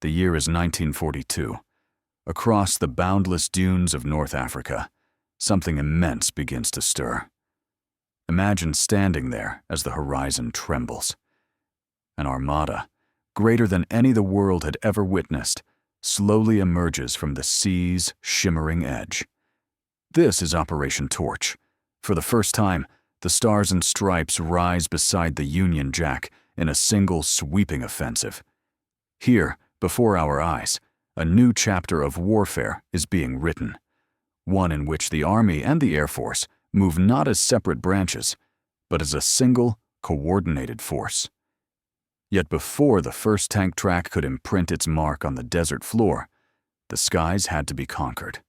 The year is 1942. Across the boundless dunes of North Africa, something immense begins to stir. Imagine standing there as the horizon trembles. An armada, greater than any the world had ever witnessed, slowly emerges from the sea's shimmering edge. This is Operation Torch. For the first time, the Stars and Stripes rise beside the Union Jack in a single sweeping offensive. Here, before our eyes, a new chapter of warfare is being written, one in which the Army and the Air Force move not as separate branches, but as a single, coordinated force. Yet before the first tank track could imprint its mark on the desert floor, the skies had to be conquered.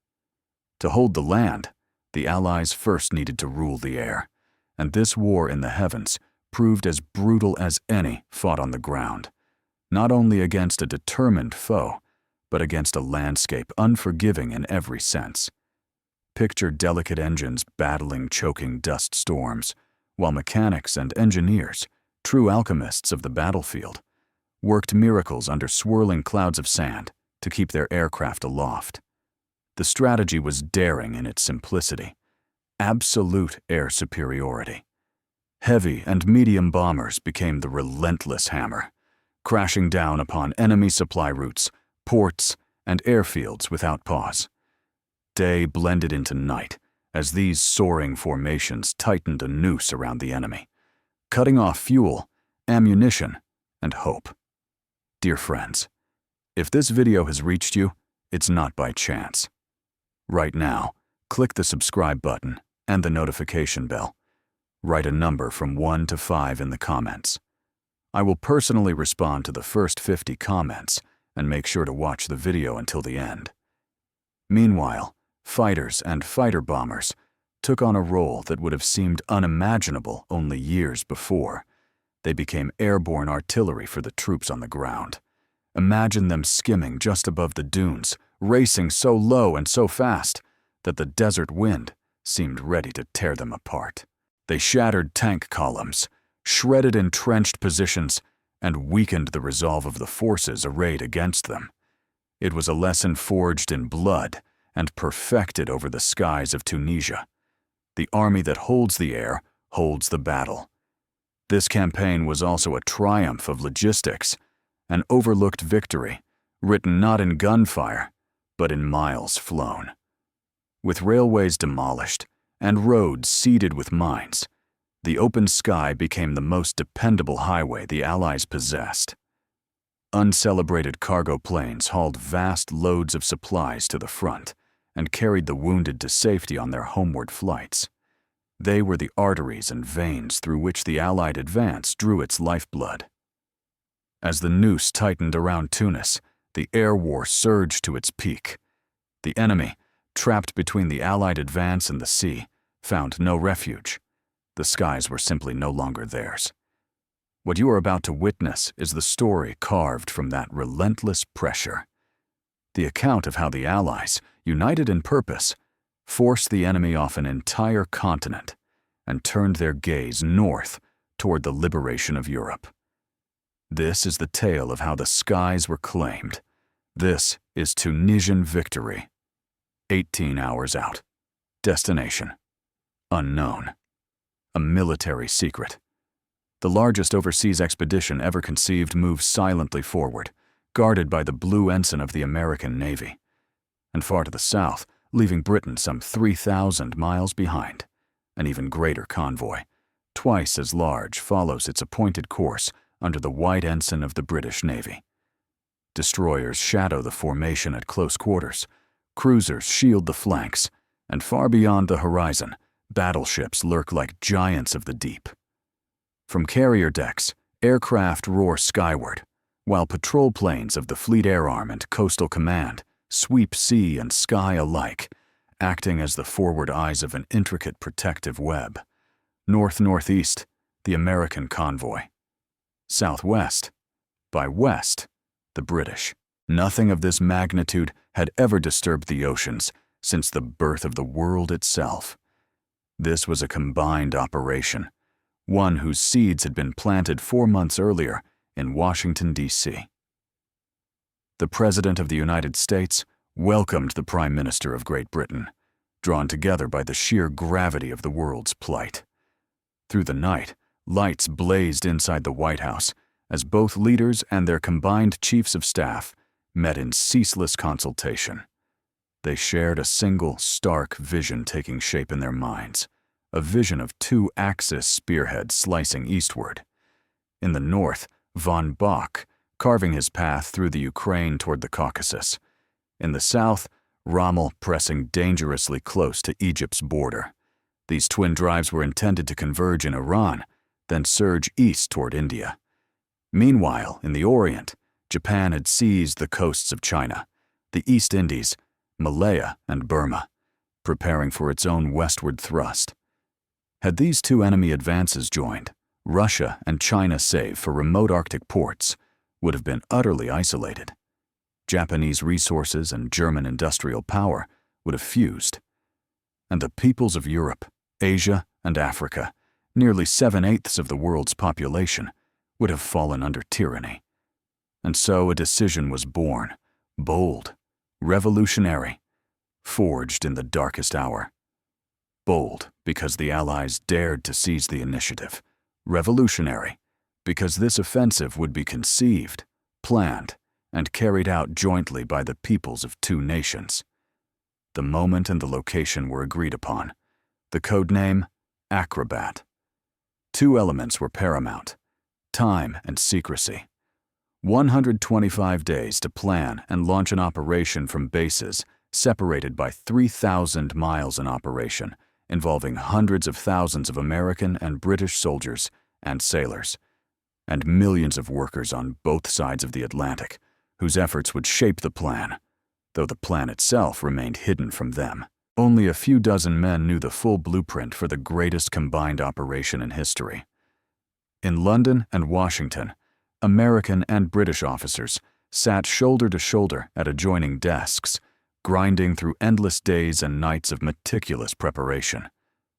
To hold the land, the Allies first needed to rule the air, and this war in the heavens proved as brutal as any fought on the ground, not only against a determined foe, but against a landscape unforgiving in every sense. Picture delicate engines battling choking dust storms, while mechanics and engineers, true alchemists of the battlefield, worked miracles under swirling clouds of sand to keep their aircraft aloft. The strategy was daring in its simplicity, absolute air superiority. Heavy and medium bombers became the relentless hammer, crashing down upon enemy supply routes, ports, and airfields without pause. Day blended into night as these soaring formations tightened a noose around the enemy, cutting off fuel, ammunition, and hope. Dear friends, if this video has reached you, it's not by chance. Right now, click the subscribe button and the notification bell. Write a number from 1 to 5 in the comments. I will personally respond to the first 50 comments and make sure to watch the video until the end. Meanwhile, fighters and fighter bombers took on a role that would have seemed unimaginable only years before. They became airborne artillery for the troops on the ground. Imagine them skimming just above the dunes, racing so low and so fast that the desert wind seemed ready to tear them apart. They shattered tank columns, shredded entrenched positions, and weakened the resolve of the forces arrayed against them. It was a lesson forged in blood and perfected over the skies of Tunisia. The army that holds the air holds the battle. This campaign was also a triumph of logistics, an overlooked victory, written not in gunfire, but in miles flown. With railways demolished and roads seeded with mines, the open sky became the most dependable highway the Allies possessed. Uncelebrated cargo planes hauled vast loads of supplies to the front and carried the wounded to safety on their homeward flights. They were the arteries and veins through which the Allied advance drew its lifeblood. As the noose tightened around Tunis, the air war surged to its peak. The enemy, trapped between the Allied advance and the sea, found no refuge. The skies were simply no longer theirs. What you are about to witness is the story carved from that relentless pressure. The account of how the Allies, united in purpose, forced the enemy off an entire continent and turned their gaze north toward the liberation of Europe. This is the tale of how the skies were claimed. This is Tunisian victory. 18 hours out. Destination: unknown. A military secret. The largest overseas expedition ever conceived moves silently forward, guarded by the blue ensign of the American Navy. And far to the south, leaving Britain some 3,000 miles behind, an even greater convoy, twice as large, follows its appointed course under the white ensign of the British Navy. Destroyers shadow the formation at close quarters, cruisers shield the flanks, and far beyond the horizon, battleships lurk like giants of the deep. From carrier decks, aircraft roar skyward, while patrol planes of the Fleet Air Arm and Coastal Command sweep sea and sky alike, acting as the forward eyes of an intricate protective web. North-northeast, the American convoy. Southwest, by west, the British. Nothing of this magnitude had ever disturbed the oceans since the birth of the world itself. This was a combined operation, one whose seeds had been planted 4 months earlier in Washington, D.C. The President of the United States welcomed the Prime Minister of Great Britain, drawn together by the sheer gravity of the world's plight. Through the night, lights blazed inside the White House as both leaders and their combined chiefs of staff met in ceaseless consultation. They shared a single, stark vision taking shape in their minds, a vision of two-axis spearheads slicing eastward. In the north, von Bock carving his path through the Ukraine toward the Caucasus. In the south, Rommel pressing dangerously close to Egypt's border. These twin drives were intended to converge in Iran, then surge east toward India. Meanwhile, in the Orient, Japan had seized the coasts of China, the East Indies, Malaya, and Burma, preparing for its own westward thrust. Had these two enemy advances joined, Russia and China, save for remote Arctic ports, would have been utterly isolated. Japanese resources and German industrial power would have fused. And the peoples of Europe, Asia, and Africa, nearly 7/8 of the world's population, would have fallen under tyranny. And so a decision was born, bold, revolutionary, forged in the darkest hour. Bold because the Allies dared to seize the initiative. Revolutionary because this offensive would be conceived, planned, and carried out jointly by the peoples of two nations. The moment and the location were agreed upon. The code name, Acrobat. Two elements were paramount: time and secrecy. 125 days to plan and launch an operation from bases separated by 3,000 miles in operation, involving hundreds of thousands of American and British soldiers and sailors, and millions of workers on both sides of the Atlantic, whose efforts would shape the plan, though the plan itself remained hidden from them. Only a few dozen men knew the full blueprint for the greatest combined operation in history. In London and Washington, American and British officers sat shoulder to shoulder at adjoining desks, grinding through endless days and nights of meticulous preparation.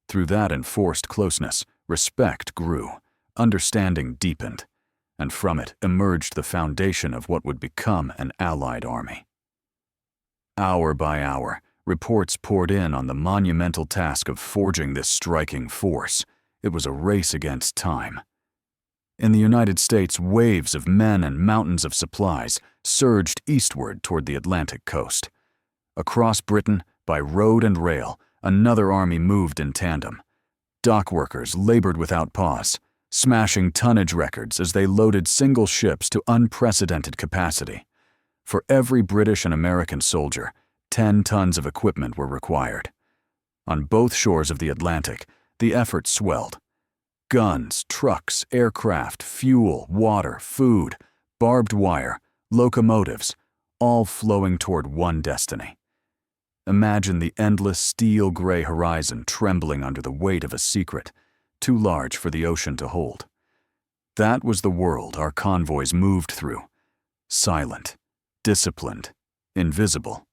Through that enforced closeness, respect grew, understanding deepened, and from it emerged the foundation of what would become an Allied army. Hour by hour, reports poured in on the monumental task of forging this striking force. It was a race against time. In the United States, waves of men and mountains of supplies surged eastward toward the Atlantic coast. Across Britain, by road and rail, another army moved in tandem. Dock workers labored without pause, smashing tonnage records as they loaded single ships to unprecedented capacity. For every British and American soldier, 10 tons of equipment were required. On both shores of the Atlantic, the effort swelled. Guns, trucks, aircraft, fuel, water, food, barbed wire, locomotives, all flowing toward one destiny. Imagine the endless steel-gray horizon trembling under the weight of a secret, too large for the ocean to hold. That was the world our convoys moved through, silent, disciplined, invisible.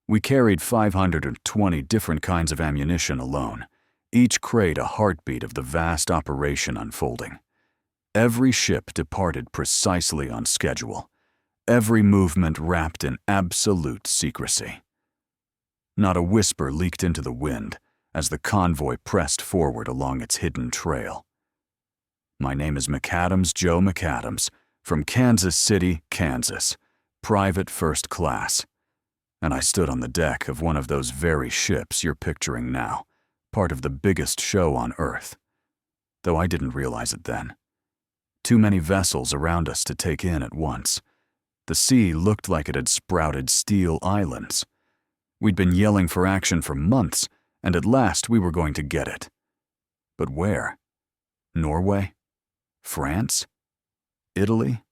We carried 520 different kinds of ammunition alone, each crate a heartbeat of the vast operation unfolding. Every ship departed precisely on schedule, every movement wrapped in absolute secrecy. Not a whisper leaked into the wind as the convoy pressed forward along its hidden trail. My name is McAdams, Joe McAdams, from Kansas City, Kansas, private first class. And I stood on the deck of one of those very ships you're picturing now, part of the biggest show on Earth. Though I didn't realize it then. Too many vessels around us to take in at once. The sea looked like it had sprouted steel islands. We'd been yelling for action for months, and at last we were going to get it. But where? Norway? France? Italy?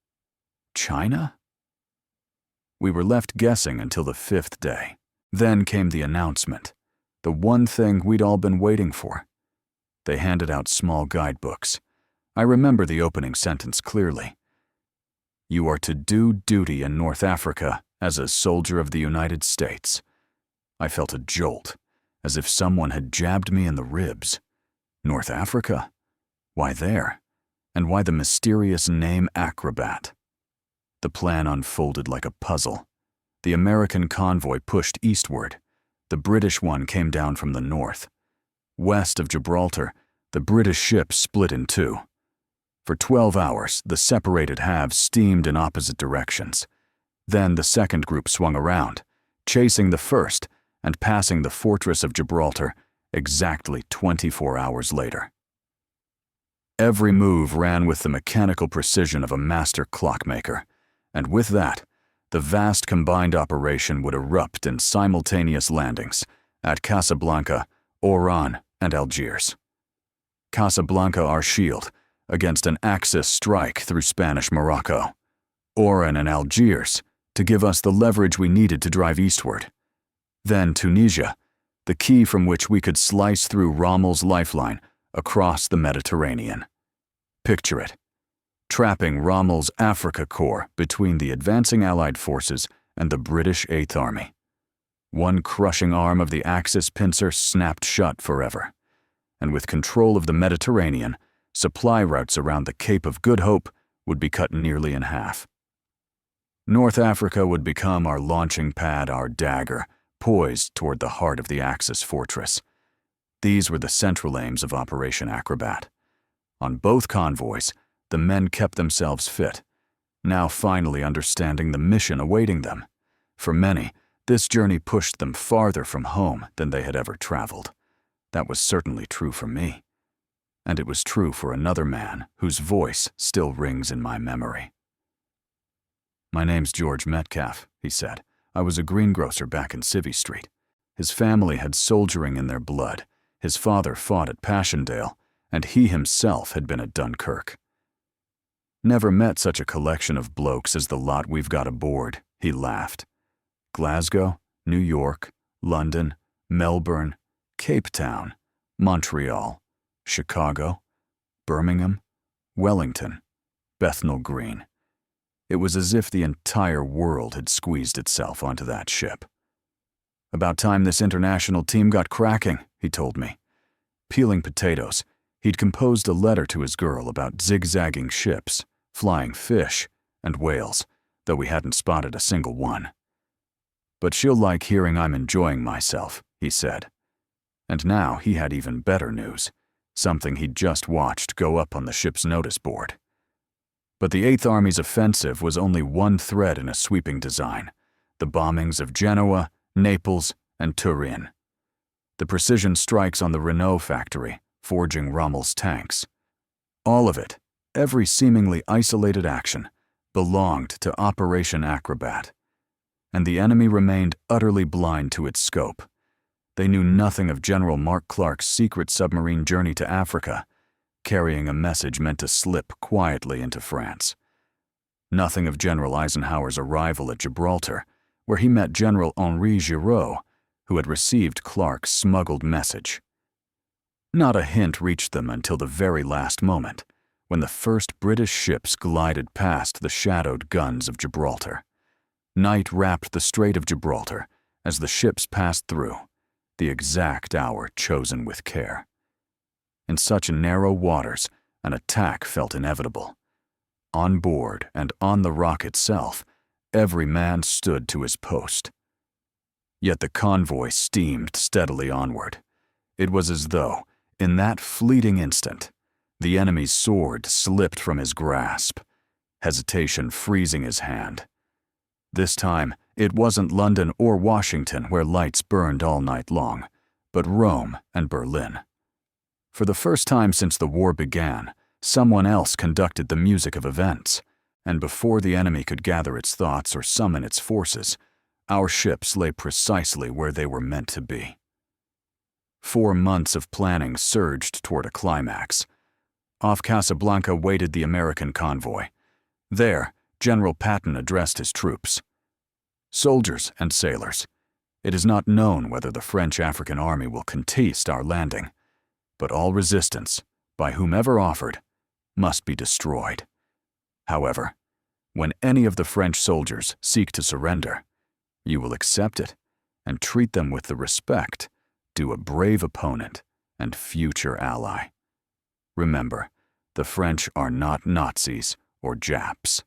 China? We were left guessing until the 5th day. Then came the announcement, the one thing we'd all been waiting for. They handed out small guidebooks. I remember the opening sentence clearly. You are to do duty in North Africa as a soldier of the United States. I felt a jolt, as if someone had jabbed me in the ribs. North Africa? Why there? And why the mysterious name Acrobat? The plan unfolded like a puzzle. The American convoy pushed eastward. The British one came down from the north. West of Gibraltar, the British ships split in two. For 12 hours, the separated halves steamed in opposite directions. Then the second group swung around, chasing the first and passing the fortress of Gibraltar exactly 24 hours later. Every move ran with the mechanical precision of a master clockmaker, and with that, the vast combined operation would erupt in simultaneous landings at Casablanca, Oran, and Algiers. Casablanca our shield against an Axis strike through Spanish Morocco. Oran and Algiers to give us the leverage we needed to drive eastward. Then Tunisia, the key from which we could slice through Rommel's lifeline across the Mediterranean. Picture it, trapping Rommel's Africa Corps between the advancing Allied forces and the British Eighth Army. One crushing arm of the Axis pincer snapped shut forever, and with control of the Mediterranean, supply routes around the Cape of Good Hope would be cut nearly in half. North Africa would become our launching pad, our dagger, poised toward the heart of the Axis fortress. These were the central aims of Operation Acrobat. On both convoys, the men kept themselves fit, now finally understanding the mission awaiting them. For many, this journey pushed them farther from home than they had ever traveled. That was certainly true for me. And it was true for another man whose voice still rings in my memory. "My name's George Metcalf," he said. "I was a greengrocer back in Civvy Street. His family had soldiering in their blood. His father fought at Passchendaele, and he himself had been at Dunkirk. Never met such a collection of blokes as the lot we've got aboard," he laughed. "Glasgow, New York, London, Melbourne, Cape Town, Montreal, Chicago, Birmingham, Wellington, Bethnal Green. It was as if the entire world had squeezed itself onto that ship. About time this international team got cracking," he told me. Peeling potatoes, he'd composed a letter to his girl about zigzagging ships, flying fish, and whales, though we hadn't spotted a single one. "But she'll like hearing I'm enjoying myself," he said. And now he had even better news, something he'd just watched go up on the ship's notice board. But the Eighth Army's offensive was only one thread in a sweeping design: the bombings of Genoa, Naples, and Turin. The precision strikes on the Renault factory, forging Rommel's tanks. All of it, every seemingly isolated action, belonged to Operation Acrobat. And the enemy remained utterly blind to its scope. They knew nothing of General Mark Clark's secret submarine journey to Africa, carrying a message meant to slip quietly into France. Nothing of General Eisenhower's arrival at Gibraltar, where he met General Henri Giraud, who had received Clark's smuggled message. Not a hint reached them until the very last moment, when the first British ships glided past the shadowed guns of Gibraltar. Night wrapped the Strait of Gibraltar as the ships passed through, the exact hour chosen with care. In such narrow waters, an attack felt inevitable. On board and on the rock itself, every man stood to his post. Yet the convoy steamed steadily onward. It was as though, in that fleeting instant, the enemy's sword slipped from his grasp, hesitation freezing his hand. This time, it wasn't London or Washington where lights burned all night long, but Rome and Berlin. For the first time since the war began, someone else conducted the music of events, and before the enemy could gather its thoughts or summon its forces, our ships lay precisely where they were meant to be. 4 months of planning surged toward a climax. Off Casablanca waited the American convoy. There, General Patton addressed his troops. "Soldiers and sailors, it is not known whether the French African army will contest our landing, but all resistance, by whomever offered, must be destroyed. However, when any of the French soldiers seek to surrender, you will accept it and treat them with the respect due a brave opponent and future ally. Remember, the French are not Nazis or Japs."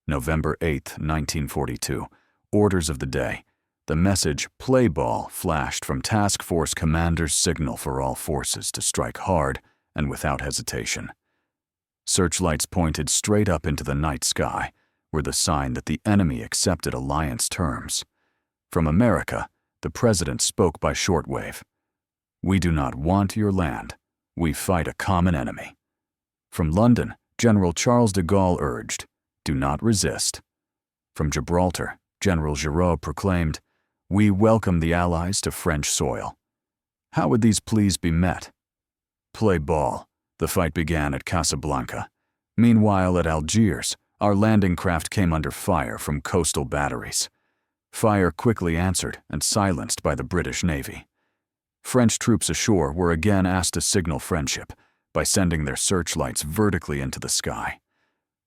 November 8, 1942. Orders of the day. The message, "Play ball," flashed from task force commander's signal for all forces to strike hard and without hesitation. Searchlights pointed straight up into the night sky were the sign that the enemy accepted alliance terms. From America, the president spoke by shortwave. "We do not want your land. We fight a common enemy." From London, General Charles de Gaulle urged, "Do not resist." From Gibraltar, General Giraud proclaimed, "We welcome the Allies to French soil." How would these pleas be met? Play ball. The fight began at Casablanca. Meanwhile, at Algiers, our landing craft came under fire from coastal batteries. Fire quickly answered and silenced by the British Navy. French troops ashore were again asked to signal friendship by sending their searchlights vertically into the sky.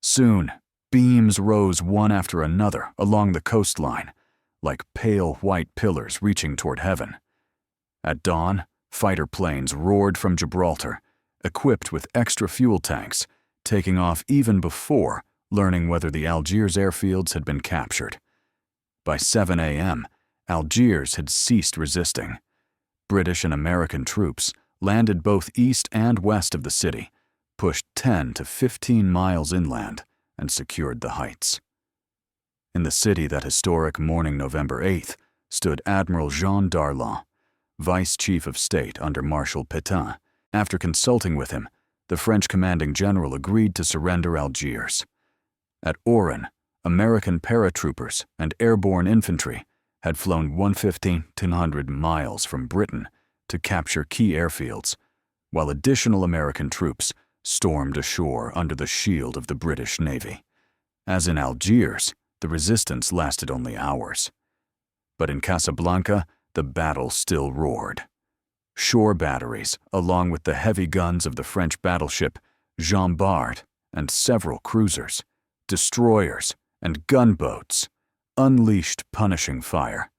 Soon, beams rose one after another along the coastline, like pale white pillars reaching toward heaven. At dawn, fighter planes roared from Gibraltar, equipped with extra fuel tanks, taking off even before learning whether the Algiers airfields had been captured. By 7 a.m., Algiers had ceased resisting. British and American troops landed both east and west of the city, pushed 10 to 15 miles inland, and secured the heights. In the city that historic morning, November 8th, stood Admiral Jean Darlan, Vice Chief of State under Marshal Pétain. After consulting with him, the French commanding general agreed to surrender Algiers. At Oran, American paratroopers and airborne infantry had flown 115 miles from Britain to capture key airfields, while additional American troops stormed ashore under the shield of the British Navy. As in Algiers, the resistance lasted only hours. But in Casablanca, the battle still roared. Shore batteries, along with the heavy guns of the French battleship Jean Bart and several cruisers, destroyers, and gunboats, unleashed punishing fire.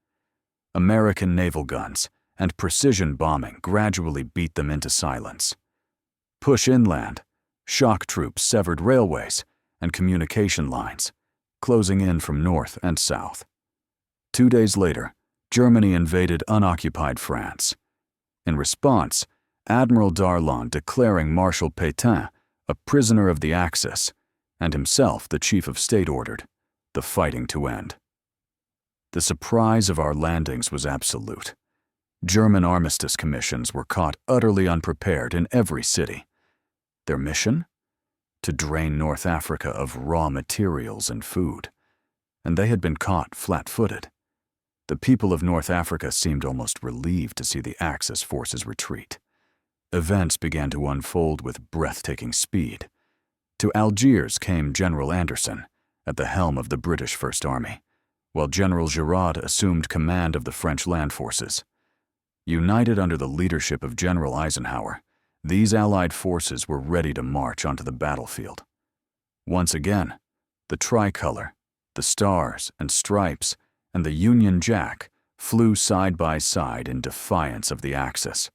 American naval guns and precision bombing gradually beat them into silence. Push inland, shock troops severed railways and communication lines, closing in from north and south. 2 days later, Germany invaded unoccupied France. In response, Admiral Darlan declaring Marshal Pétain a prisoner of the Axis, and himself the Chief of State ordered the fighting to end. The surprise of our landings was absolute. German armistice commissions were caught utterly unprepared in every city. Their mission? To drain North Africa of raw materials and food. And they had been caught flat-footed. The people of North Africa seemed almost relieved to see the Axis forces retreat. Events began to unfold with breathtaking speed. To Algiers came General Anderson, at the helm of the British First Army, while General Giraud assumed command of the French land forces. United under the leadership of General Eisenhower, these Allied forces were ready to march onto the battlefield. Once again, the tricolor, the stars and stripes, and the Union Jack flew side by side in defiance of the Axis.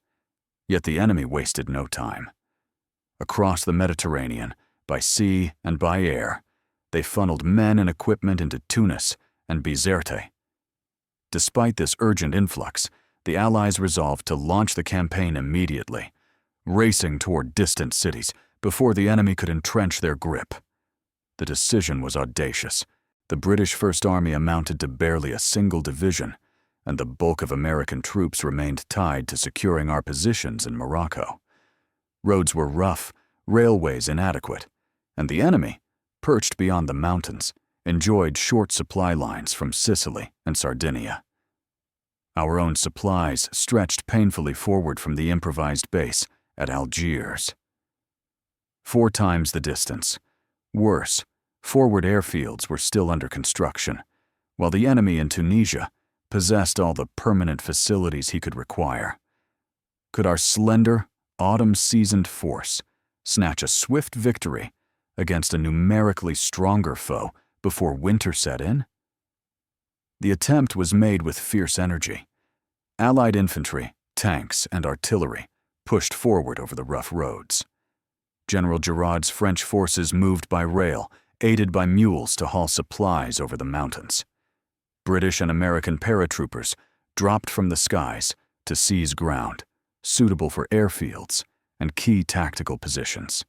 Yet the enemy wasted no time. Across the Mediterranean, by sea and by air, they funneled men and equipment into Tunis and Bizerte. Despite this urgent influx, the Allies resolved to launch the campaign immediately, racing toward distant cities before the enemy could entrench their grip. The decision was audacious. The British First Army amounted to barely a single division, and the bulk of American troops remained tied to securing our positions in Morocco. Roads were rough, railways inadequate, and the enemy, perched beyond the mountains, enjoyed short supply lines from Sicily and Sardinia. Our own supplies stretched painfully forward from the improvised base at Algiers. 4 times the distance. Worse, forward airfields were still under construction, while the enemy in Tunisia possessed all the permanent facilities he could require. Could our slender, autumn-seasoned force snatch a swift victory against a numerically stronger foe before winter set in? The attempt was made with fierce energy. Allied infantry, tanks, and artillery pushed forward over the rough roads. General Giraud's French forces moved by rail, aided by mules to haul supplies over the mountains. British and American paratroopers dropped from the skies to seize ground, suitable for airfields and key tactical positions.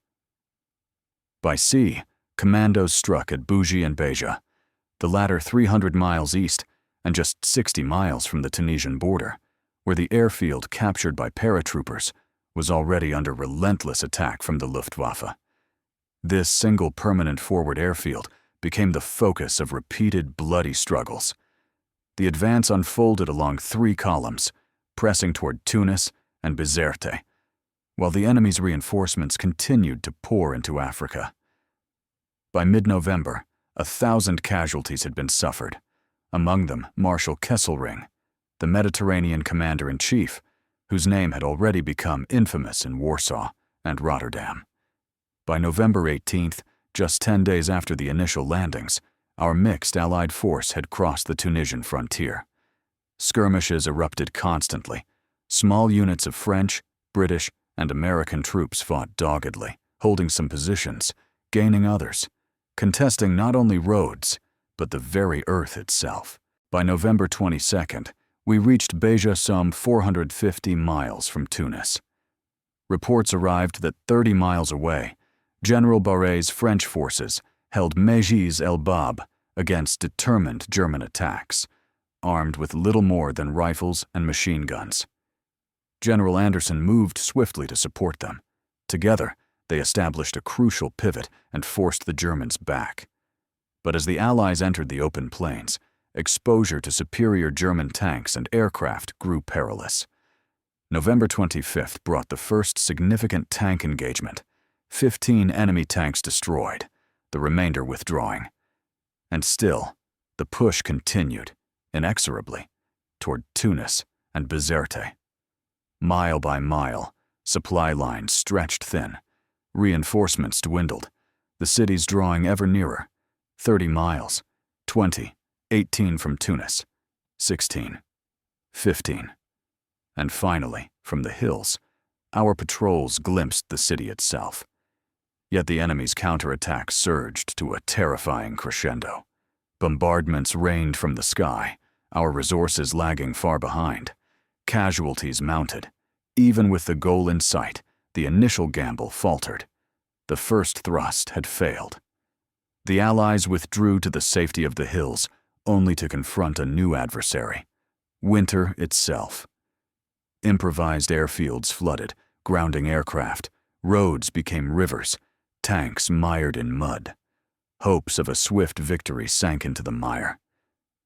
By sea, commandos struck at Bougie and Beja, the latter 300 miles east and just 60 miles from the Tunisian border, where the airfield captured by paratroopers was already under relentless attack from the Luftwaffe. This single permanent forward airfield became the focus of repeated bloody struggles. The advance unfolded along 3 columns, pressing toward Tunis and Bizerte, while the enemy's reinforcements continued to pour into Africa. By mid-November, 1,000 casualties had been suffered, among them Marshal Kesselring, the Mediterranean commander-in-chief, whose name had already become infamous in Warsaw and Rotterdam. By November 18th, just 10 days after the initial landings, our mixed Allied force had crossed the Tunisian frontier. Skirmishes erupted constantly. Small units of French, British, and American troops fought doggedly, holding some positions, gaining others, contesting not only roads, but the very earth itself. By November 22nd, we reached Beja some 450 miles from Tunis. Reports arrived that 30 miles away, General Barré's French forces held Mejis el Bab against determined German attacks, armed with little more than rifles and machine guns. General Anderson moved swiftly to support them. Together, they established a crucial pivot and forced the Germans back. But as the Allies entered the open plains, exposure to superior German tanks and aircraft grew perilous. November 25th brought the first significant tank engagement. 15 enemy tanks destroyed, the remainder withdrawing. And still, the push continued, inexorably, toward Tunis and Bizerte. Mile by mile, supply lines stretched thin, reinforcements dwindled, the cities drawing ever nearer. 30 miles, 20, 18 from Tunis, 16, 15. And finally, from the hills, our patrols glimpsed the city itself. Yet the enemy's counterattack surged to a terrifying crescendo. Bombardments rained from the sky, our resources lagging far behind. Casualties mounted. Even with the goal in sight, the initial gamble faltered. The first thrust had failed. The Allies withdrew to the safety of the hills, only to confront a new adversary, winter itself. Improvised airfields flooded, grounding aircraft. Roads became rivers, tanks mired in mud. Hopes of a swift victory sank into the mire.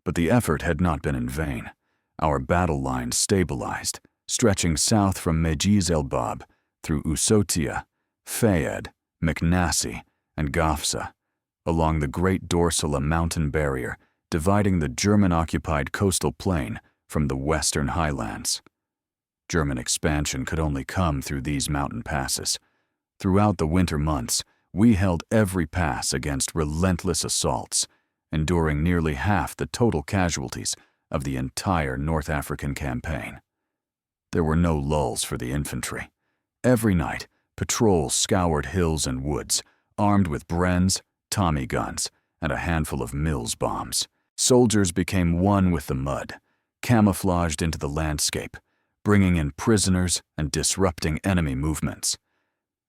But the effort had not been in vain. Our battle lines stabilized, stretching south from Mejis el Bab through Usotia, Fayed, McNassie, and Gafsa, along the Great Dorsala mountain barrier dividing the German-occupied coastal plain from the western highlands. German expansion could only come through these mountain passes. Throughout the winter months, we held every pass against relentless assaults, enduring nearly half the total casualties of the entire North African campaign. There were no lulls for the infantry. Every night, patrols scoured hills and woods, armed with Brens, Tommy guns, and a handful of Mills bombs. Soldiers became one with the mud, camouflaged into the landscape, bringing in prisoners and disrupting enemy movements.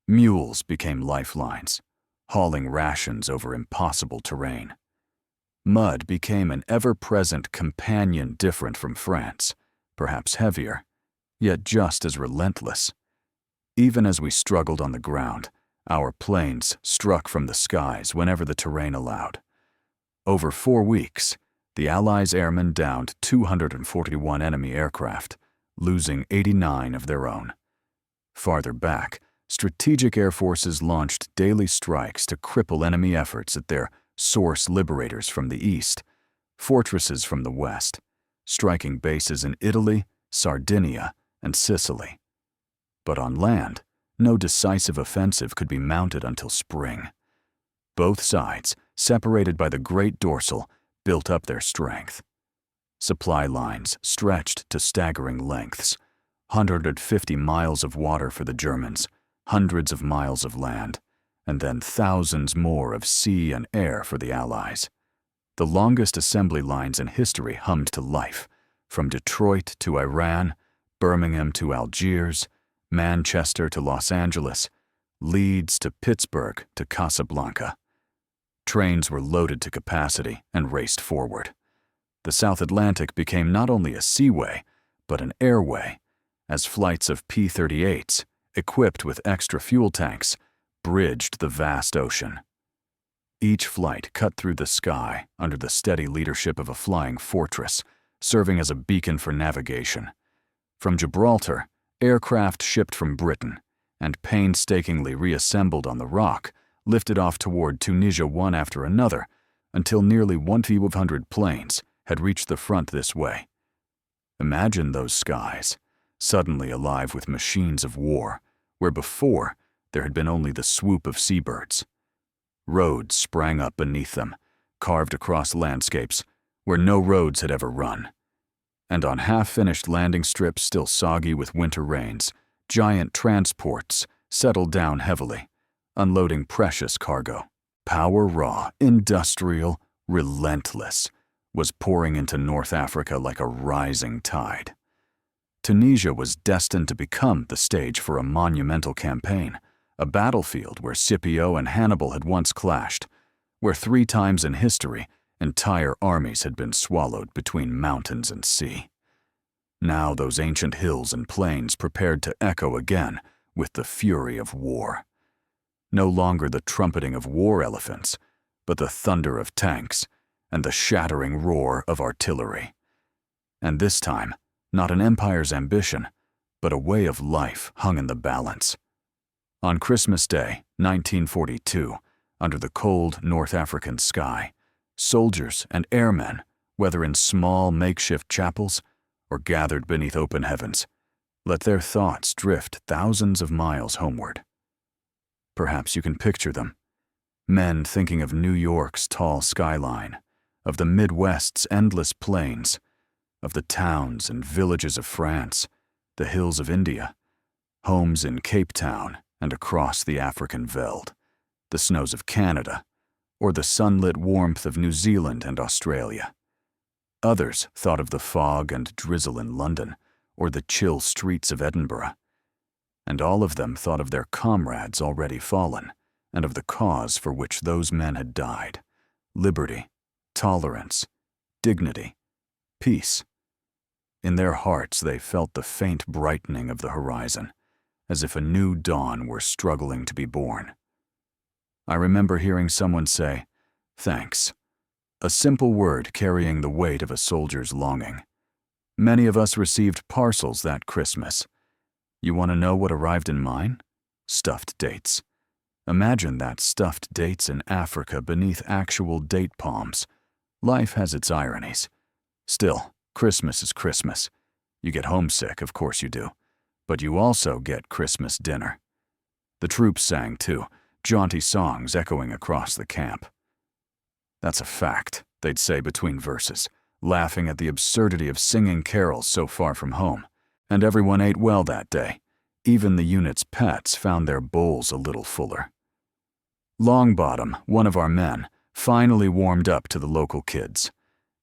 Mules became lifelines, hauling rations over impossible terrain. Mud became an ever-present companion different from France, perhaps heavier, yet just as relentless. Even as we struggled on the ground, our planes struck from the skies whenever the terrain allowed. Over 4 weeks, the Allies' airmen downed 241 enemy aircraft, losing 89 of their own. Farther back, strategic air forces launched daily strikes to cripple enemy efforts at their source liberators from the east, fortresses from the west, striking bases in Italy, Sardinia, and Sicily. But on land, no decisive offensive could be mounted until spring. Both sides, separated by the Great Dorsal, built up their strength. Supply lines stretched to staggering lengths, 150 miles of water for the Germans, hundreds of miles of land, and then thousands more of sea and air for the Allies. The longest assembly lines in history hummed to life, from Detroit to Oran, Birmingham to Algiers, Manchester to Los Angeles, Leeds to Pittsburgh to Casablanca. Trains were loaded to capacity and raced forward. The South Atlantic became not only a seaway, but an airway, as flights of P-38s, equipped with extra fuel tanks, bridged the vast ocean. Each flight cut through the sky under the steady leadership of a flying fortress, serving as a beacon for navigation. From Gibraltar, aircraft shipped from Britain and painstakingly reassembled on the Rock lifted off toward Tunisia one after another until nearly 1,200 planes had reached the front this way. Imagine those skies, suddenly alive with machines of war, where before there had been only the swoop of seabirds. Roads sprang up beneath them, carved across landscapes where no roads had ever run. And on half-finished landing strips still soggy with winter rains, giant transports settled down heavily, unloading precious cargo. Power raw, industrial, relentless, was pouring into North Africa like a rising tide. Tunisia was destined to become the stage for a monumental campaign, a battlefield where Scipio and Hannibal had once clashed, where 3 times in history entire armies had been swallowed between mountains and sea. Now those ancient hills and plains prepared to echo again with the fury of war. No longer the trumpeting of war elephants, but the thunder of tanks and the shattering roar of artillery. And this time, not an empire's ambition, but a way of life hung in the balance. On Christmas Day, 1942, under the cold North African sky, soldiers and airmen, whether in small makeshift chapels or gathered beneath open heavens, let their thoughts drift thousands of miles homeward. Perhaps you can picture them, men thinking of New York's tall skyline, of the Midwest's endless plains, of the towns and villages of France, the hills of India, homes in Cape Town and across the African veld, the snows of Canada, or the sunlit warmth of New Zealand and Australia. Others thought of the fog and drizzle in London, or the chill streets of Edinburgh. And all of them thought of their comrades already fallen, and of the cause for which those men had died: liberty, tolerance, dignity, peace. In their hearts they felt the faint brightening of the horizon, as if a new dawn were struggling to be born. I remember hearing someone say, "Thanks," a simple word carrying the weight of a soldier's longing. Many of us received parcels that Christmas. You want to know what arrived in mine? Stuffed dates. Imagine that, stuffed dates in Africa beneath actual date palms. Life has its ironies. Still, Christmas is Christmas. You get homesick, of course you do. But you also get Christmas dinner. The troops sang, too, jaunty songs echoing across the camp. "That's a fact," they'd say between verses, laughing at the absurdity of singing carols so far from home. And everyone ate well that day. Even the unit's pets found their bowls a little fuller. Longbottom, one of our men, finally warmed up to the local kids.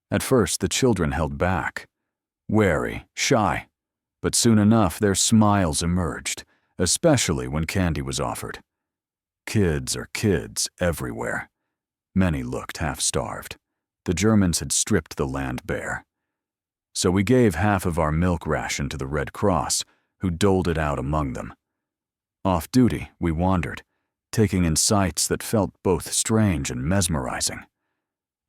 At first, the children held back, wary, shy, but soon enough their smiles emerged, especially when candy was offered. Kids are kids everywhere. Many looked half-starved. The Germans had stripped the land bare. So we gave half of our milk ration to the Red Cross, who doled it out among them. Off duty, we wandered, taking in sights that felt both strange and mesmerizing.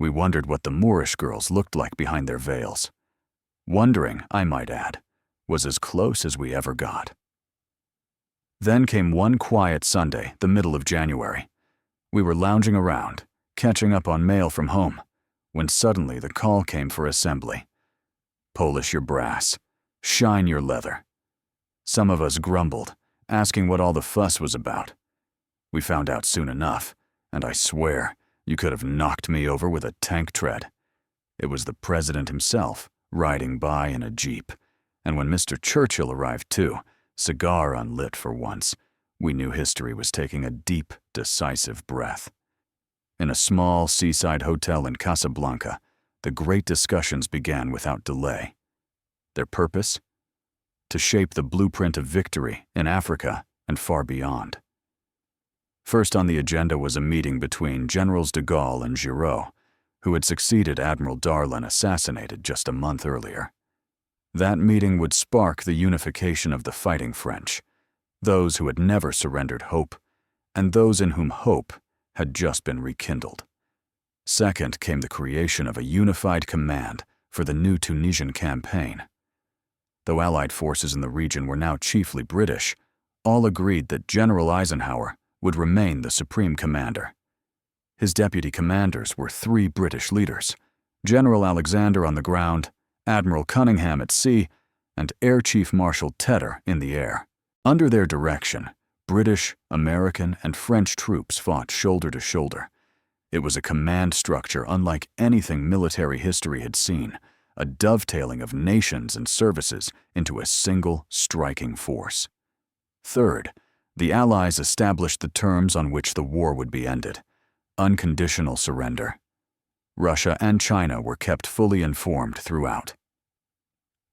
We wondered what the Moorish girls looked like behind their veils. Wondering, I might add, was as close as we ever got. Then came one quiet Sunday, the middle of January. We were lounging around, catching up on mail from home, when suddenly the call came for assembly. Polish your brass. Shine your leather. Some of us grumbled, asking what all the fuss was about. We found out soon enough, and I swear, you could have knocked me over with a tank tread. It was the president himself, riding by in a jeep, and when Mr. Churchill arrived too, cigar unlit for once, we knew history was taking a deep, decisive breath. In a small seaside hotel in Casablanca, the great discussions began without delay. Their purpose? To shape the blueprint of victory in Africa and far beyond. First on the agenda was a meeting between Generals de Gaulle and Giraud, who had succeeded Admiral Darlan, assassinated just a month earlier. That meeting would spark the unification of the fighting French, those who had never surrendered hope, and those in whom hope had just been rekindled. Second came the creation of a unified command for the new Tunisian campaign. Though Allied forces in the region were now chiefly British, all agreed that General Eisenhower would remain the supreme commander. His deputy commanders were 3 British leaders: General Alexander on the ground, Admiral Cunningham at sea, and Air Chief Marshal Tedder in the air. Under their direction, British, American, and French troops fought shoulder to shoulder. It was a command structure unlike anything military history had seen, a dovetailing of nations and services into a single striking force. Third, the Allies established the terms on which the war would be ended: unconditional surrender. Russia and China were kept fully informed throughout.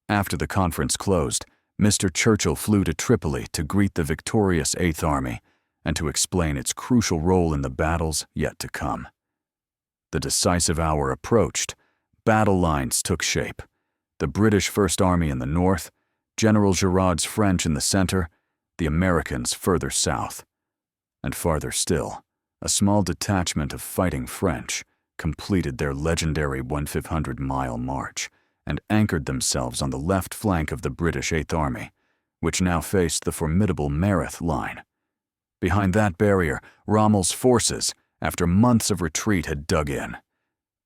After the conference closed, Mr. Churchill flew to Tripoli to greet the victorious Eighth Army and to explain its crucial role in the battles yet to come. The decisive hour approached. Battle lines took shape. The British First Army in the north, General Giraud's French in the center, the Americans further south. And farther still, a small detachment of fighting French completed their legendary 1,500-mile march and anchored themselves on the left flank of the British Eighth Army, which now faced the formidable Mareth line. Behind that barrier, Rommel's forces, after months of retreat, had dug in.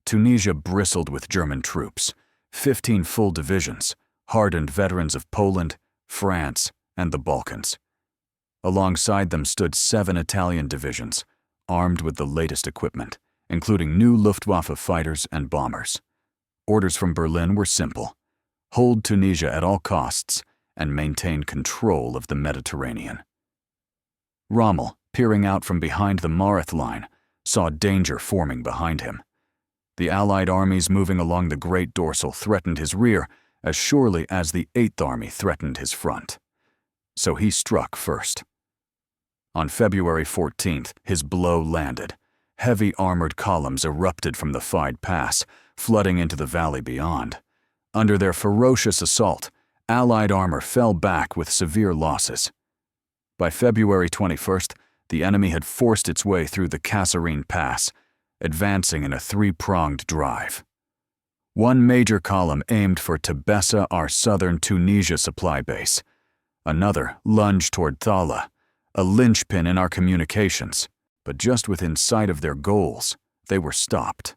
Tunisia bristled with German troops, 15 full divisions, hardened veterans of Poland, France, and the Balkans. Alongside them stood 7 Italian divisions, armed with the latest equipment, including new Luftwaffe fighters and bombers. Orders from Berlin were simple: hold Tunisia at all costs and maintain control of the Mediterranean. Rommel, peering out from behind the Mareth line, saw danger forming behind him. The Allied armies moving along the Great Dorsal threatened his rear as surely as the Eighth Army threatened his front. So he struck first. On February 14th, his blow landed. Heavy armored columns erupted from the Fide Pass, flooding into the valley beyond. Under their ferocious assault, Allied armor fell back with severe losses. By February 21st, the enemy had forced its way through the Kasserine Pass, advancing in a 3-pronged drive. One major column aimed for Tebessa, our southern Tunisia supply base. Another lunged toward Thala, a linchpin in our communications. But just within sight of their goals, they were stopped.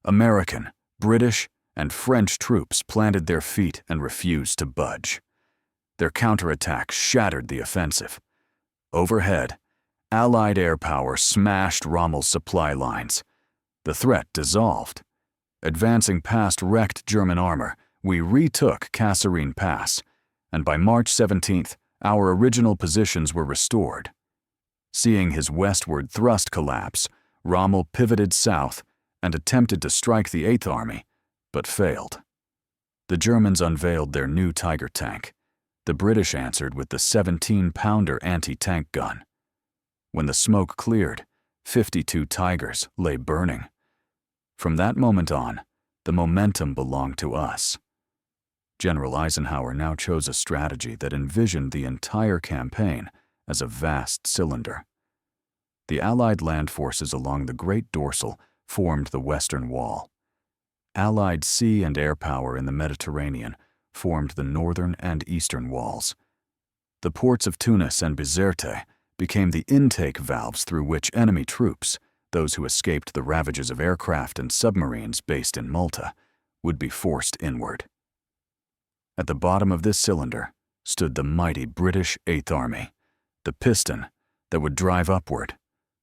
American, British, and French troops planted their feet and refused to budge. Their counterattacks shattered the offensive. Overhead, Allied air power smashed Rommel's supply lines. The threat dissolved. Advancing past wrecked German armor, we retook Kasserine Pass, and by March 17th, our original positions were restored. Seeing his westward thrust collapse, Rommel pivoted south and attempted to strike the Eighth Army, but failed. The Germans unveiled their new Tiger tank. The British answered with the 17-pounder anti-tank gun. When the smoke cleared, 52 Tigers lay burning. From that moment on, the momentum belonged to us. General Eisenhower now chose a strategy that envisioned the entire campaign as a vast cylinder. The Allied land forces along the Great Dorsal formed the Western Wall. Allied sea and air power in the Mediterranean formed the northern and eastern walls. The ports of Tunis and Bizerte became the intake valves through which enemy troops, those who escaped the ravages of aircraft and submarines based in Malta, would be forced inward. At the bottom of this cylinder stood the mighty British Eighth Army, the piston that would drive upward,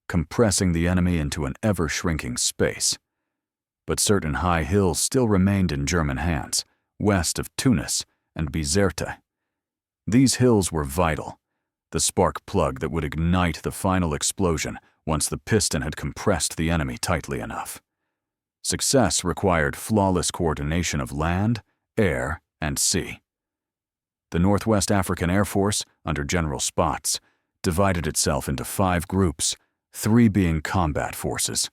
compressing the enemy into an ever-shrinking space. But certain high hills still remained in German hands, west of Tunis and Bizerte. These hills were vital. the spark plug that would ignite the final explosion once the piston had compressed the enemy tightly enough. Success required flawless coordination of land, air, and sea. The Northwest African Air Force, under General Spaatz, divided itself into 5 groups, 3 being combat forces.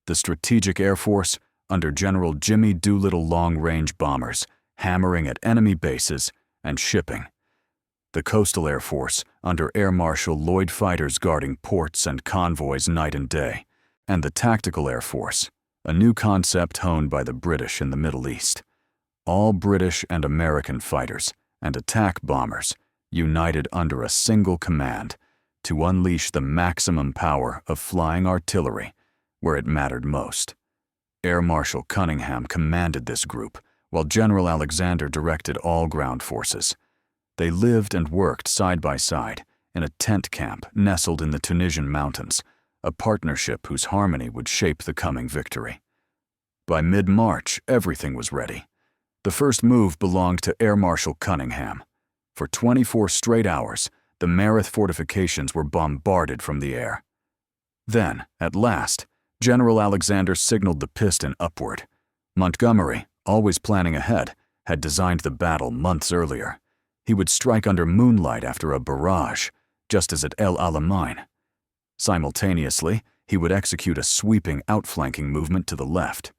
The Strategic Air Force, under General Jimmy Doolittle long-range bombers, hammering at enemy bases and shipping. The Coastal Air Force, under Air Marshal Lloyd fighters guarding ports and convoys night and day. And the Tactical Air Force, a new concept honed by the British in the Middle East. All British and American fighters and attack bombers united under a single command to unleash the maximum power of flying artillery where it mattered most. Air Marshal Cunningham commanded this group, while General Alexander directed all ground forces. They lived and worked side by side in a tent camp nestled in the Tunisian mountains, a partnership whose harmony would shape the coming victory. By mid-March, everything was ready. The first move belonged to Air Marshal Cunningham. For 24 straight hours, the Mareth fortifications were bombarded from the air. Then, at last, General Alexander signaled the piston upward. Montgomery, always planning ahead, had designed the battle months earlier. He would strike under moonlight after a barrage, just as at El Alamein. Simultaneously, he would execute a sweeping outflanking movement to the left.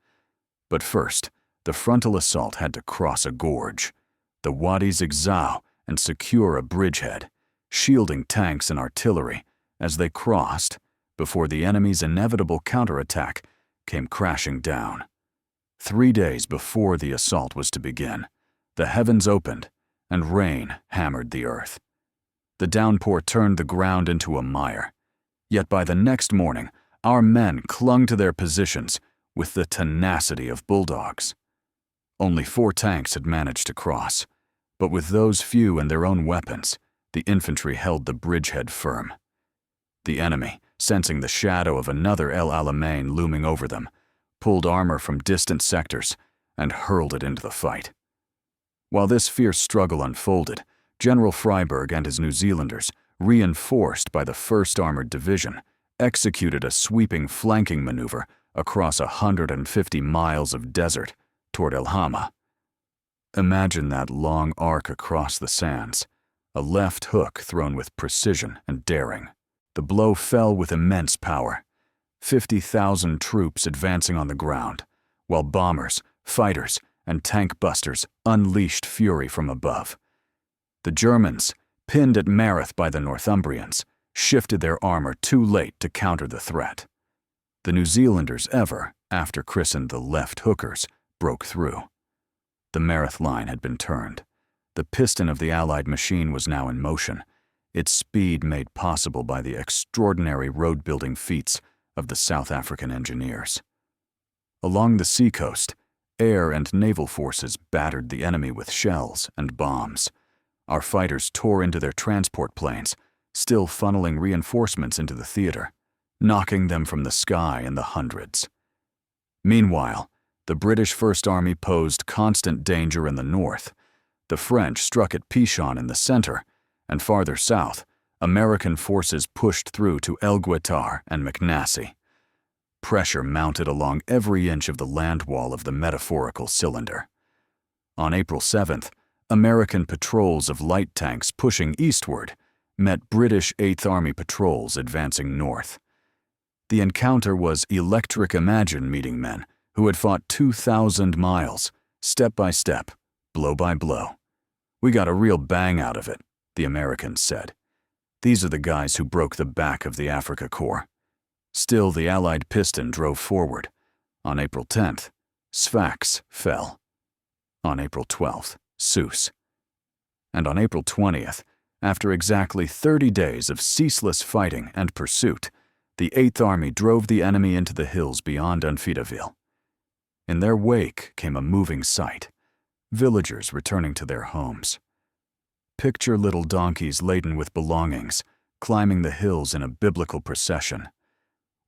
But first, the frontal assault had to cross a gorge, the Wadi Zigzag, and secure a bridgehead, shielding tanks and artillery as they crossed before the enemy's inevitable counterattack came crashing down. 3 days before the assault was to begin, the heavens opened and rain hammered the earth. The downpour turned the ground into a mire. Yet by the next morning, our men clung to their positions with the tenacity of bulldogs. Only 4 tanks had managed to cross, but with those few and their own weapons, the infantry held the bridgehead firm. The enemy, sensing the shadow of another El Alamein looming over them, pulled armor from distant sectors and hurled it into the fight. While this fierce struggle unfolded, General Freyberg and his New Zealanders, reinforced by the 1st Armored Division, executed a sweeping flanking maneuver across 150 miles of desert toward El Hama. Imagine that long arc across the sands, a left hook thrown with precision and daring. The blow fell with immense power. 50,000 troops advancing on the ground, while bombers, fighters, and tank busters unleashed fury from above. The Germans, pinned at Mareth by the Northumbrians, shifted their armor too late to counter the threat. The New Zealanders ever, after christened the left hookers, broke through. The Mareth line had been turned. The piston of the Allied machine was now in motion, its speed made possible by the extraordinary road-building feats of the South African engineers. Along the seacoast, air and naval forces battered the enemy with shells and bombs. Our fighters tore into their transport planes, still funneling reinforcements into the theater, knocking them from the sky in the hundreds. Meanwhile, the British First Army posed constant danger in the north. The French struck at Pichon in the center, and farther south, American forces pushed through to El Guetar and McNassie. Pressure mounted along every inch of the land wall of the metaphorical cylinder. On April 7th, American patrols of light tanks pushing eastward met British 8th Army patrols advancing north. The encounter was Electric Imagine meeting men who had fought 2,000 miles, step by step, blow by blow. "We got a real bang out of it," the Americans said. These are the guys who broke the back of the Africa Corps. Still, the Allied piston drove forward. On April 10th, Sfax fell. On April 12th, Sousse. And on April 20th, after exactly 30 days of ceaseless fighting and pursuit, the 8th Army drove the enemy into the hills beyond Unfitaville. In their wake came a moving sight, villagers returning to their homes. Picture little donkeys laden with belongings, climbing the hills in a biblical procession.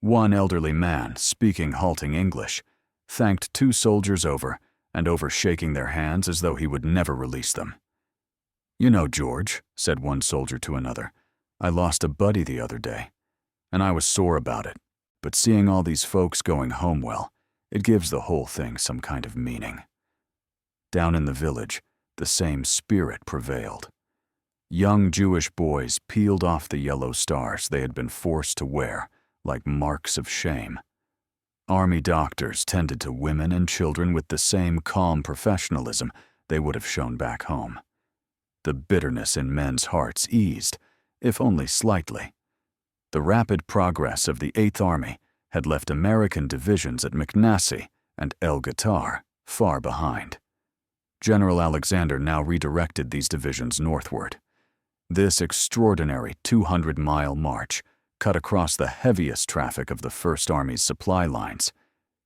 One elderly man, speaking halting English, thanked 2 soldiers over and over, shaking their hands as though he would never release them. "You know, George," said one soldier to another, I lost a buddy the other day, and I was sore about it, but seeing all these folks going home, well, it gives the whole thing some kind of meaning. Down in the village, the same spirit prevailed. Young Jewish boys peeled off the yellow stars they had been forced to wear like marks of shame. Army doctors tended to women and children with the same calm professionalism they would have shown back home. The bitterness in men's hearts eased, if only slightly. The rapid progress of the 8th Army had left American divisions at McNassy and El Guitar far behind. General Alexander now redirected these divisions northward. This extraordinary 200-mile march cut across the heaviest traffic of the First Army's supply lines,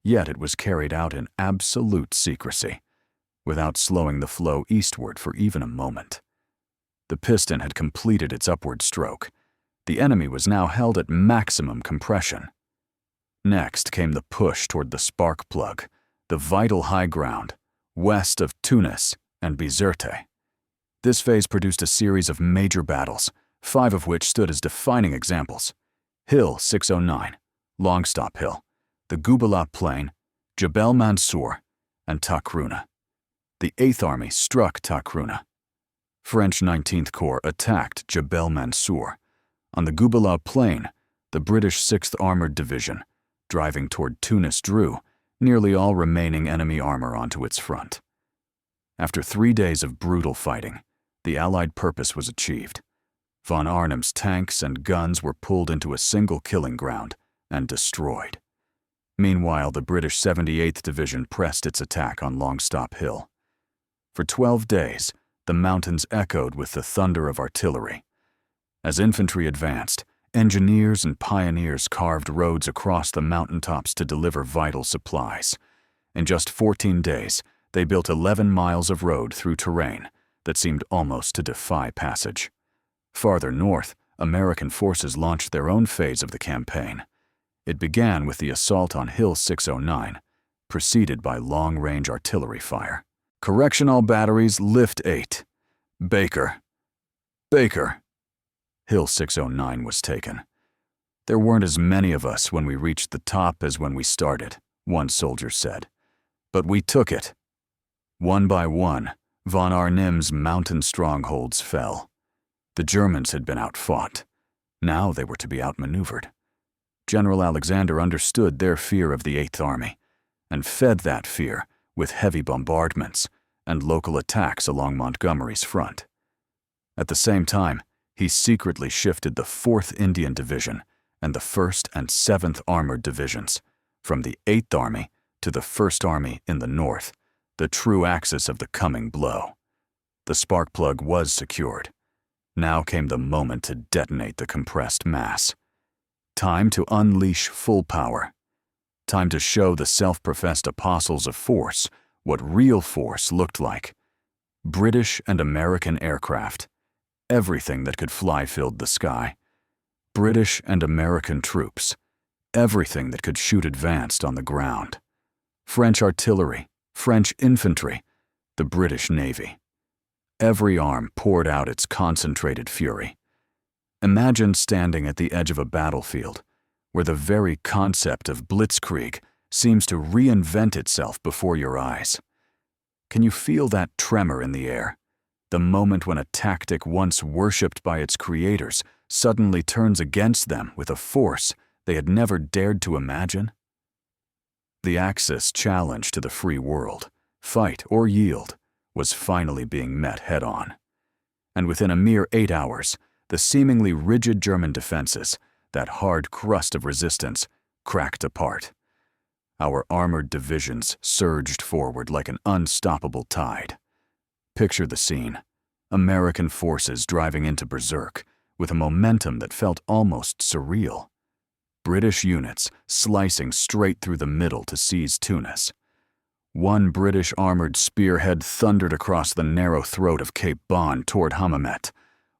yet it was carried out in absolute secrecy, without slowing the flow eastward for even a moment. The piston had completed its upward stroke. The enemy was now held at maximum compression. Next came the push toward the spark plug, the vital high ground, west of Tunis and Bizerte. This phase produced a series of major battles, 5 of which stood as defining examples: Hill 609, Longstop Hill, the Gubala Plain, Jebel Mansour, and Takruna. The 8th Army struck Takruna. French 19th Corps attacked Jebel Mansour. On the Gubala Plain, the British 6th Armored Division, driving toward Tunis, drew nearly all remaining enemy armor onto its front. After 3 days of brutal fighting, the Allied purpose was achieved. Von Arnhem's tanks and guns were pulled into a single killing ground and destroyed. Meanwhile, the British 78th Division pressed its attack on Longstop Hill. For 12 days, the mountains echoed with the thunder of artillery. As infantry advanced, engineers and pioneers carved roads across the mountaintops to deliver vital supplies. In just 14 days, they built 11 miles of road through terrain that seemed almost to defy passage. Farther north, American forces launched their own phase of the campaign. It began with the assault on Hill 609, preceded by long-range artillery fire. Correction all batteries, lift 8. Baker. Hill 609 was taken. There weren't as many of us when we reached the top as when we started, one soldier said. But we took it. One by one, von Arnhem's mountain strongholds fell. The Germans had been outfought. Now they were to be outmaneuvered. General Alexander understood their fear of the 8th Army, and fed that fear with heavy bombardments and local attacks along Montgomery's front. At the same time, he secretly shifted the 4th Indian Division and the 1st and 7th Armored Divisions from the 8th Army to the 1st Army in the north, the true axis of the coming blow. The spark plug was secured. Now came the moment to detonate the compressed mass. Time to unleash full power. Time to show the self-professed apostles of force what real force looked like. British and American aircraft. Everything that could fly filled the sky. British and American troops. Everything that could shoot advanced on the ground. French artillery, French infantry, the British Navy. Every arm poured out its concentrated fury. Imagine standing at the edge of a battlefield where the very concept of blitzkrieg seems to reinvent itself before your eyes. Can you feel that tremor in the air? The moment when a tactic once worshipped by its creators suddenly turns against them with a force they had never dared to imagine? The Axis challenge to the free world, fight or yield, was finally being met head-on. And within a mere 8 hours, the seemingly rigid German defenses, that hard crust of resistance, cracked apart. Our armored divisions surged forward like an unstoppable tide. Picture the scene. American forces driving into berserk with a momentum that felt almost surreal. British units slicing straight through the middle to seize Tunis. One British armored spearhead thundered across the narrow throat of Cape Bon toward Hammamet,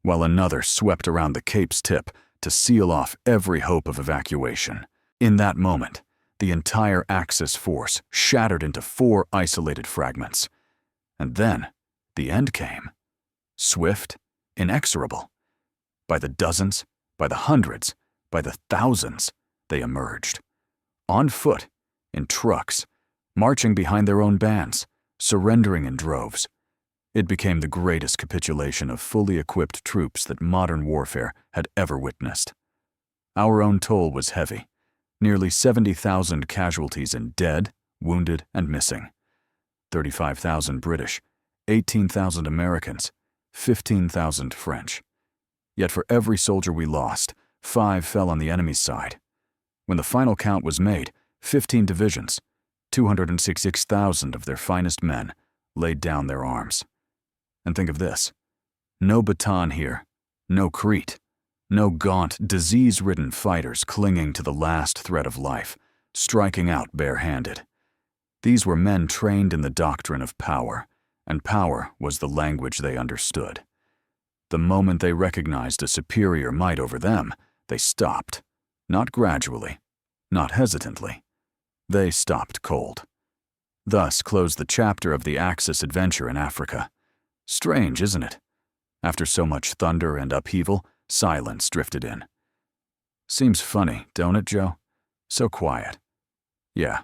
while another swept around the Cape's tip to seal off every hope of evacuation. In that moment, the entire Axis force shattered into 4 isolated fragments. And then, the end came. Swift, inexorable. By the dozens, by the hundreds, by the thousands, they emerged. On foot, in trucks, marching behind their own bands, surrendering in droves. It became the greatest capitulation of fully equipped troops that modern warfare had ever witnessed. Our own toll was heavy, nearly 70,000 casualties in dead, wounded, and missing. 35,000 British, 18,000 Americans, 15,000 French. Yet for every soldier we lost, 5 fell on the enemy's side. When the final count was made, 15 divisions, 266,000 of their finest men, laid down their arms. And think of this. No baton here, no Crete, no gaunt, disease-ridden fighters clinging to the last thread of life, striking out bare-handed. These were men trained in the doctrine of power, and power was the language they understood. The moment they recognized a superior might over them, they stopped. Not gradually, not hesitantly. They stopped cold. Thus closed the chapter of the Axis adventure in Africa. Strange, isn't it? After so much thunder and upheaval, silence drifted in. Seems funny, don't it, Joe? So quiet. Yeah.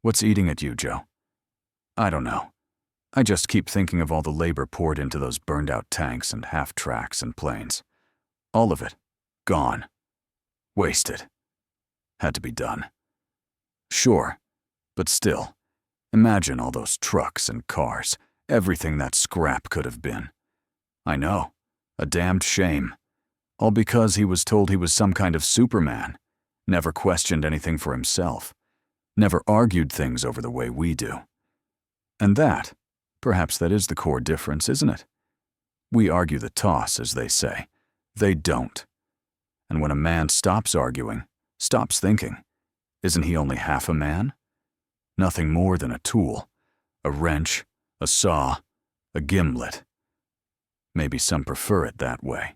What's eating at you, Joe? I don't know. I just keep thinking of all the labor poured into those burned-out tanks and half-tracks and planes. All of it. Gone. Wasted. Had to be done. Sure, but still, imagine all those trucks and cars, everything that scrap could have been. I know. A damned shame. All because he was told he was some kind of Superman. Never questioned anything for himself. Never argued things over the way we do. And that, perhaps that is the core difference, isn't it? We argue the toss, as they say. They don't. And when a man stops arguing, stops thinking, isn't he only half a man? Nothing more than a tool, a wrench, a saw, a gimlet. Maybe some prefer it that way.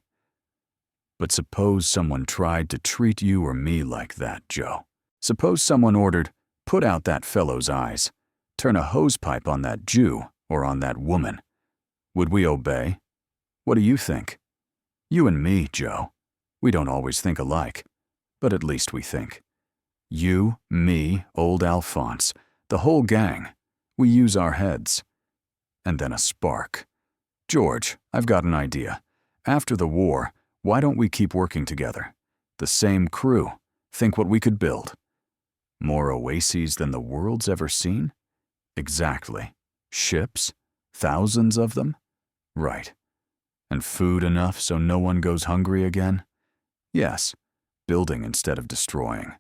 But suppose someone tried to treat you or me like that, Joe. Suppose someone ordered, put out that fellow's eyes, turn a hosepipe on that Jew or on that woman. Would we obey? What do you think? You and me, Joe. We don't always think alike, but at least we think. You, me, old Alphonse, the whole gang. We use our heads. And then a spark. George, I've got an idea. After the war, why don't we keep working together? The same crew. Think what we could build. More oases than the world's ever seen? Exactly. Ships? Thousands of them? Right. And food enough so no one goes hungry again? Yes. Building instead of destroying.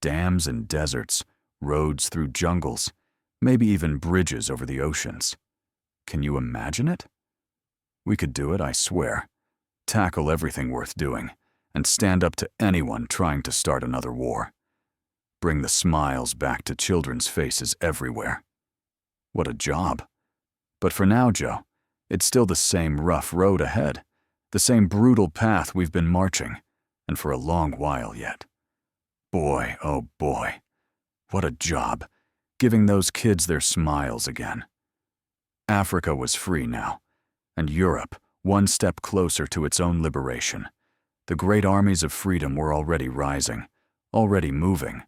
Dams in deserts, roads through jungles, maybe even bridges over the oceans. Can you imagine it? We could do it, I swear. Tackle everything worth doing, and stand up to anyone trying to start another war. Bring the smiles back to children's faces everywhere. What a job. But for now, Joe, it's still the same rough road ahead, the same brutal path we've been marching, and for a long while yet. Boy, oh boy, what a job, giving those kids their smiles again. Africa was free now, and Europe one step closer to its own liberation. The great armies of freedom were already rising, already moving,